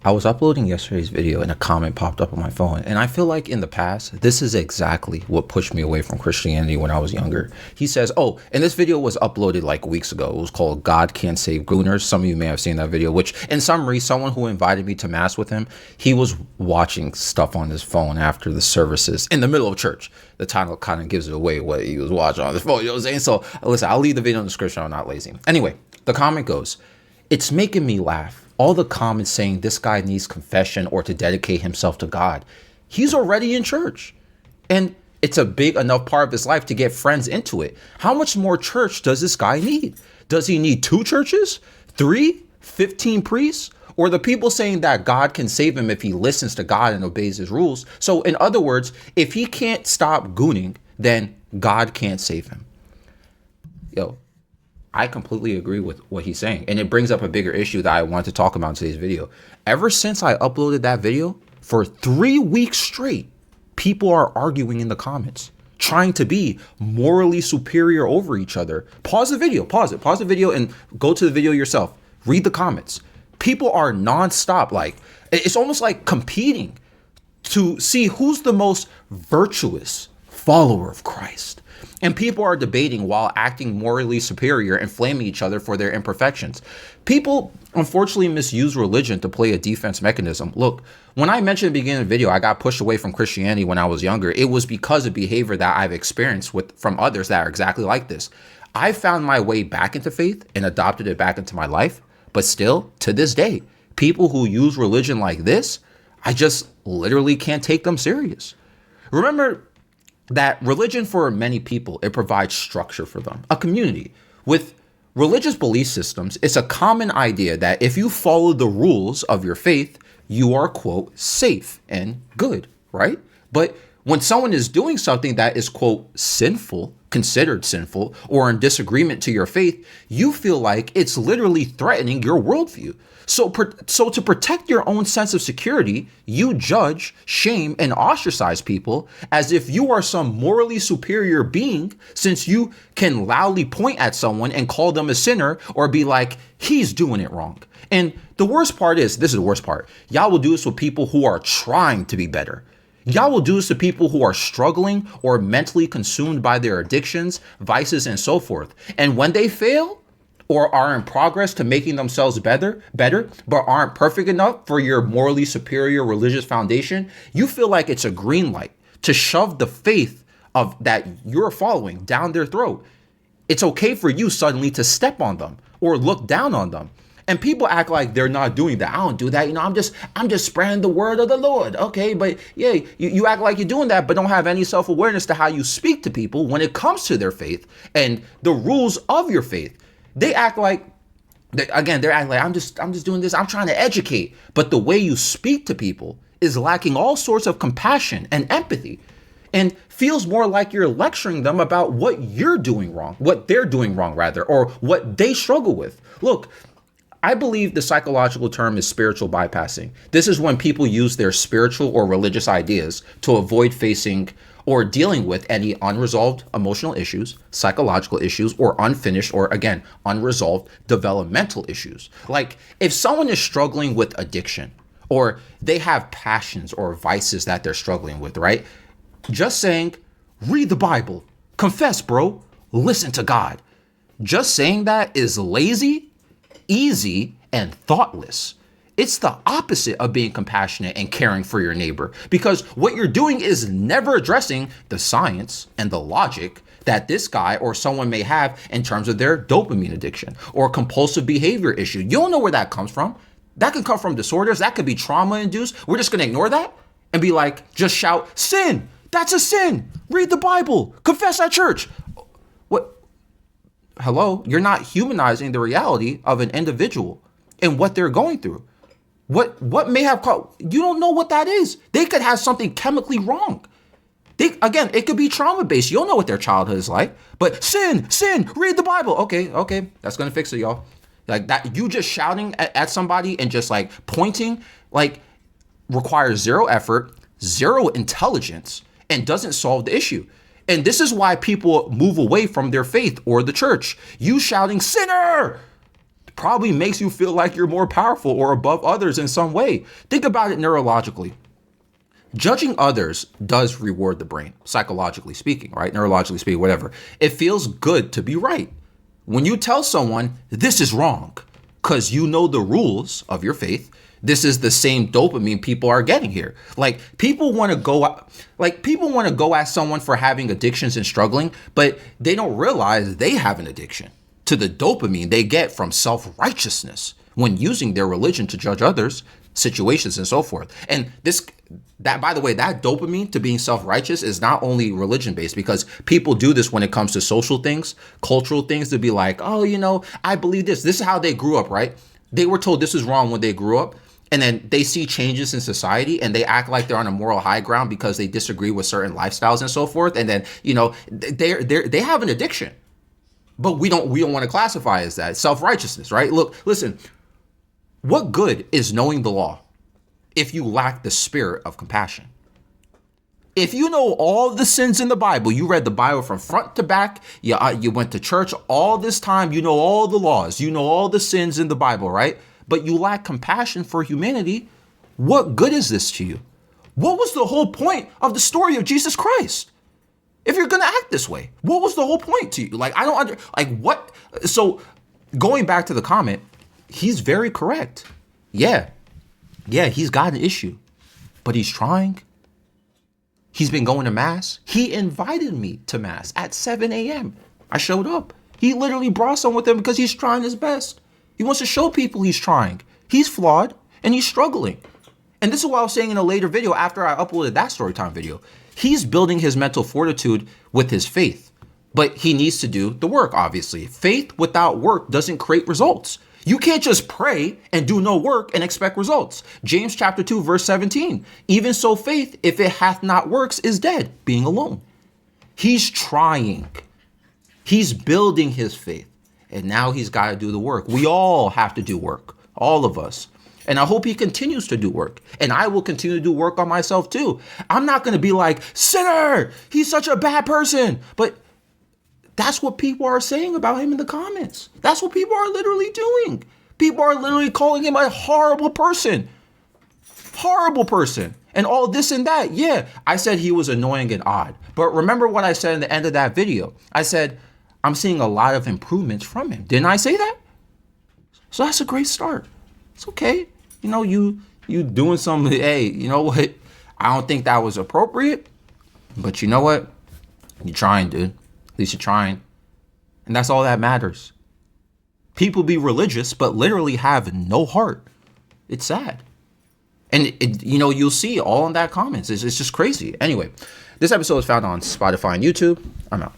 I was uploading yesterday's video and a comment popped up on my phone. And I feel like in the past, this is exactly what pushed me away from Christianity when I was younger. He says, oh, and this video was uploaded like weeks ago. It was called God Can't Save Gooners. Some of you may have seen that video, which in summary, someone who invited me to mass with him, he was watching stuff on his phone after the services in the middle of church. The title kind of gives it away what he was watching on his phone. You know what I'm saying? So listen, I'll leave the video in the description. I'm not lazy. Anyway, the comment goes, it's making me laugh. All the comments saying this guy needs confession or to dedicate himself to God. He's already in church. And it's a big enough part of his life to get friends into it. How much more church does this guy need? Does he need 2 churches, 3, 15 priests? Or the people saying that God can save him if he listens to God and obeys his rules? So in other words, if he can't stop gooning, then God can't save him. Yo, I completely agree with what he's saying. And it brings up a bigger issue that I want to talk about in today's video. Ever since I uploaded that video, for 3 weeks straight, people are arguing in the comments, trying to be morally superior over each other. Pause the video, pause the video and go to the video yourself. Read the comments. People are nonstop. Like, it's almost like competing to see who's the most virtuous follower of Christ. And people are debating while acting morally superior and flaming each other for their imperfections. People unfortunately misuse religion to play a defense mechanism. Look, when I mentioned at the beginning of the video, I got pushed away from Christianity when I was younger. It was because of behavior that I've experienced from others that are exactly like this. I found my way back into faith and adopted it back into my life. But still, to this day, people who use religion like this, I just literally can't take them serious. Remember that religion for many people, it provides structure for them, a community. With religious belief systems, it's a common idea that if you follow the rules of your faith, you are, quote, safe and good, right? But when someone is doing something that is, quote, sinful, considered sinful, or in disagreement to your faith, you feel like it's literally threatening your worldview. So to protect your own sense of security, you judge, shame, and ostracize people as if you are some morally superior being, since you can loudly point at someone and call them a sinner or be like, he's doing it wrong. And the worst part is, this is the worst part, y'all will do this with people who are trying to be better. Y'all will do this to people who are struggling or mentally consumed by their addictions, vices, and so forth. And when they fail, or are in progress to making themselves better, but aren't perfect enough for your morally superior religious foundation, you feel like it's a green light to shove the faith of that you're following down their throat. It's okay for you suddenly to step on them or look down on them. And people act like they're not doing that. I don't do that. I'm just spreading the word of the Lord. Okay, but yeah, you act like you're doing that, but don't have any self-awareness to how you speak to people when it comes to their faith and the rules of your faith. They act like, they're acting like, I'm just doing this. I'm trying to educate. But the way you speak to people is lacking all sorts of compassion and empathy, and feels more like you're lecturing them about what you're doing wrong, what they're doing wrong rather, or what they struggle with. Look, I believe the psychological term is spiritual bypassing. This is when people use their spiritual or religious ideas to avoid facing or dealing with any unresolved emotional issues, psychological issues, or unfinished or, again, unresolved developmental issues. Like if someone is struggling with addiction or they have passions or vices that they're struggling with, right? Just saying, read the Bible, confess, bro, listen to God. Just saying that is lazy, easy, and thoughtless. It's the opposite of being compassionate and caring for your neighbor, because what you're doing is never addressing the science and the logic that this guy or someone may have in terms of their dopamine addiction or compulsive behavior issue. You don't know where that comes from. That can come from disorders. That could be trauma induced. We're just going to ignore that and be like, just shout, sin. That's a sin. Read the Bible. Confess at church. What? Hello? You're not humanizing the reality of an individual and what they're going through. What may have caused, you don't know what that is. They could have something chemically wrong. It could be trauma-based. You don't know what their childhood is like. But sin, read the Bible. Okay, that's going to fix it, y'all. Like that, you just shouting at somebody and just like pointing, like requires zero effort, zero intelligence, and doesn't solve the issue. And this is why people move away from their faith or the church. You shouting, sinner! probably makes you feel like you're more powerful or above others in some way. Think about it neurologically. Judging others does reward the brain, psychologically speaking, right? Neurologically speaking, whatever. It feels good to be right. When you tell someone this is wrong, because you know the rules of your faith, this is the same dopamine people are getting here. Like people want to go at someone for having addictions and struggling, but they don't realize they have an addiction to the dopamine they get from self-righteousness when using their religion to judge others, situations, and so forth. And that, by the way, that dopamine to being self-righteous is not only religion-based, because people do this when it comes to social things, cultural things, to be like, oh, I believe this. This is how they grew up, right? They were told this is wrong when they grew up. And then they see changes in society and they act like they're on a moral high ground because they disagree with certain lifestyles and so forth. And then, they have an addiction, but we don't want to classify as that. Self-righteousness, right? Look, listen, what good is knowing the law if you lack the spirit of compassion? If you know all the sins in the Bible, you read the Bible from front to back, you went to church all this time, you know all the laws, you know all the sins in the Bible, right? But you lack compassion for humanity, what good is this to you? What was the whole point of the story of Jesus Christ? If you're going to act this way, what was the whole point to you? Like, I don't what? So going back to the comment, he's very correct. Yeah, he's got an issue, but he's trying. He's been going to mass. He invited me to mass at 7 a.m. I showed up. He literally brought someone with him because he's trying his best. He wants to show people he's trying. He's flawed and he's struggling. And this is what I was saying in a later video after I uploaded that storytime video. He's building his mental fortitude with his faith, but he needs to do the work, obviously. Faith without work doesn't create results. You can't just pray and do no work and expect results. James chapter 2, verse 17. Even so, faith, if it hath not works, is dead, being alone. He's trying. He's building his faith. And now he's got to do the work. We all have to do work, all of us. And I hope he continues to do work. And I will continue to do work on myself too. I'm not going to be like, sinner, he's such a bad person. But that's what people are saying about him in the comments. That's what people are literally doing. People are literally calling him a horrible person. Horrible person. And all this and that. Yeah, I said he was annoying and odd. But remember what I said in the end of that video. I said, I'm seeing a lot of improvements from him. Didn't I say that? So that's a great start. It's okay. You doing something. Hey, you know what? I don't think that was appropriate. But you know what? You're trying, dude. At least you're trying. And that's all that matters. People be religious, but literally have no heart. It's sad. And, you'll see all in that comments. It's just crazy. Anyway, this episode is found on Spotify and YouTube. I'm out.